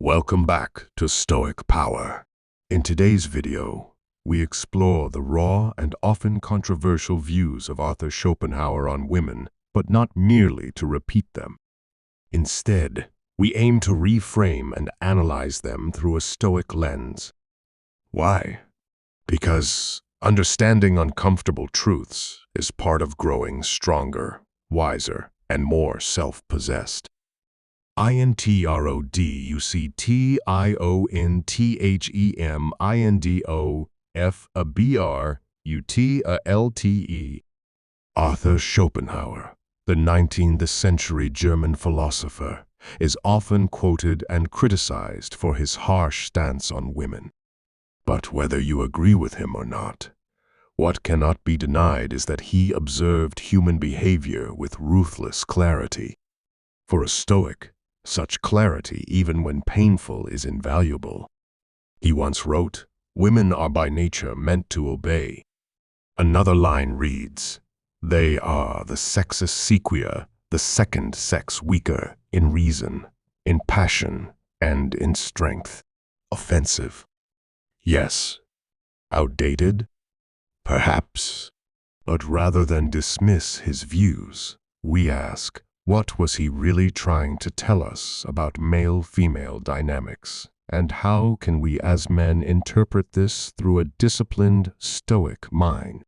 Welcome back to Stoic Power. In today's video, we explore the raw and often controversial views of Arthur Schopenhauer on women, but not merely to repeat them. Instead, we aim to reframe and analyze them through a Stoic lens. Why? Because understanding uncomfortable truths is part of growing stronger, wiser, and more self-possessed. INTRODUCTIONTHEMINDOFABRUTALTE. Arthur Schopenhauer, the 19th century German philosopher, is often quoted and criticized for his harsh stance on women. But whether you agree with him or not, what cannot be denied is that he observed human behavior with ruthless clarity. For a Stoic, such clarity, even when painful, is invaluable. He once wrote, "Women are by nature meant to obey." Another line reads, "They are the sexus sequia, the second sex weaker in reason, in passion, and in strength." Offensive. Yes. Outdated? Perhaps. But rather than dismiss his views, we ask, what was he really trying to tell us about male-female dynamics? And how can we as men interpret this through a disciplined, Stoic mind?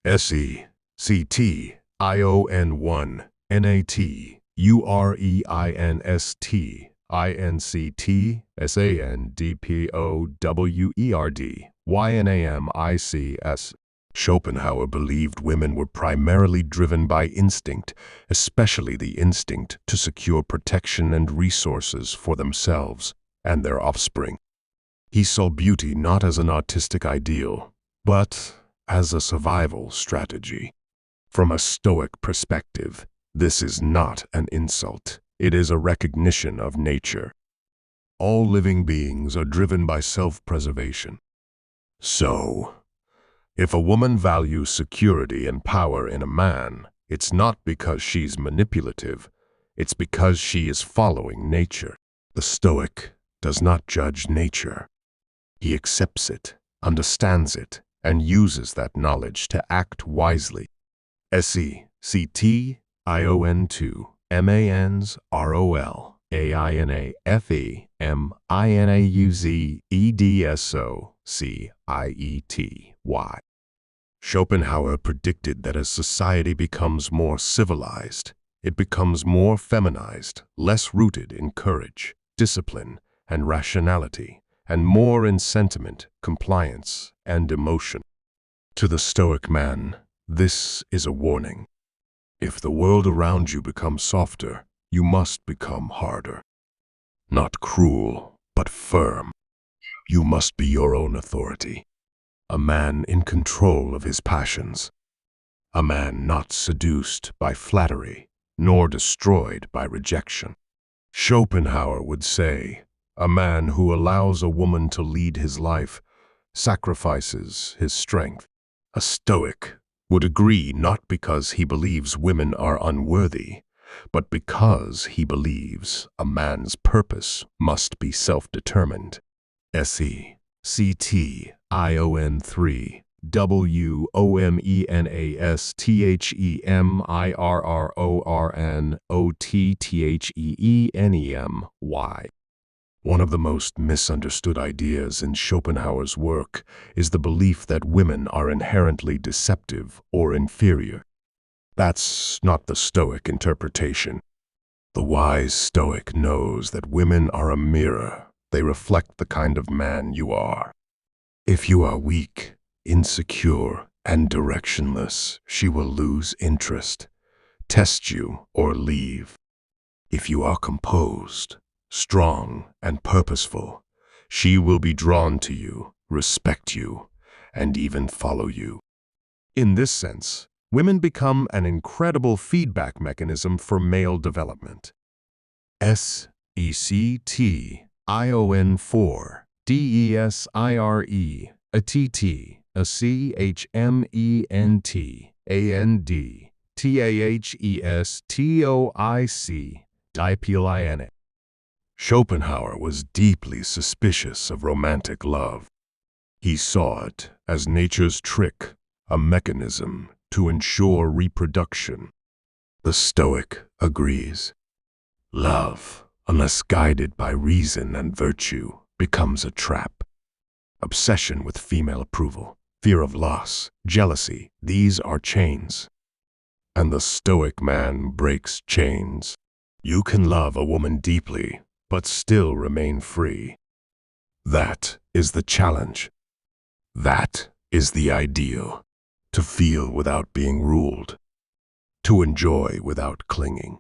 SECTION1 NATUREINST INCTSANDPOWERDYNAMICS. Schopenhauer believed women were primarily driven by instinct, especially the instinct to secure protection and resources for themselves and their offspring. He saw beauty not as an artistic ideal, but as a survival strategy. From a Stoic perspective, this is not an insult. It is a recognition of nature. All living beings are driven by self-preservation. So, if a woman values security and power in a man, it's not because she's manipulative, it's because she is following nature. The Stoic does not judge nature. He accepts it, understands it, and uses that knowledge to act wisely. SECTION2 MANSROLAIANAFEMINAUZEDSOCIETY. Schopenhauer predicted that as society becomes more civilized, it becomes more feminized, less rooted in courage, discipline, and rationality, and more in sentiment, compliance, and emotion. To the Stoic man, this is a warning. If the world around you becomes softer, you must become harder. Not cruel, but firm. You must be your own authority. A man in control of his passions. A man not seduced by flattery, nor destroyed by rejection. Schopenhauer would say, a man who allows a woman to lead his life sacrifices his strength. A Stoic would agree not because he believes women are unworthy, but because he believes a man's purpose must be self-determined. SECTION3 WOMENASTHEMIRRORNOTTHEENEMY. One of the most misunderstood ideas in Schopenhauer's work is the belief that women are inherently deceptive or inferior. That's not the Stoic interpretation. The wise Stoic knows that women are a mirror. They reflect the kind of man you are. If you are weak, insecure, and directionless, she will lose interest, test you, or leave. If you are composed, strong, and purposeful, she will be drawn to you, respect you, and even follow you. In this sense, women become an incredible feedback mechanism for male development. SECTION4 DESIRE ATT ACHMENT AND TAHESTOIC DIPLIN. Schopenhauer was deeply suspicious of romantic love. He saw it as nature's trick, a mechanism to ensure reproduction. The Stoic agrees. Love, unless guided by reason and virtue, becomes a trap. Obsession with female approval, fear of loss, jealousy, these are chains. And the Stoic man breaks chains. You can love a woman deeply, but still remain free. That is the challenge. That is the ideal. To feel without being ruled. To enjoy without clinging.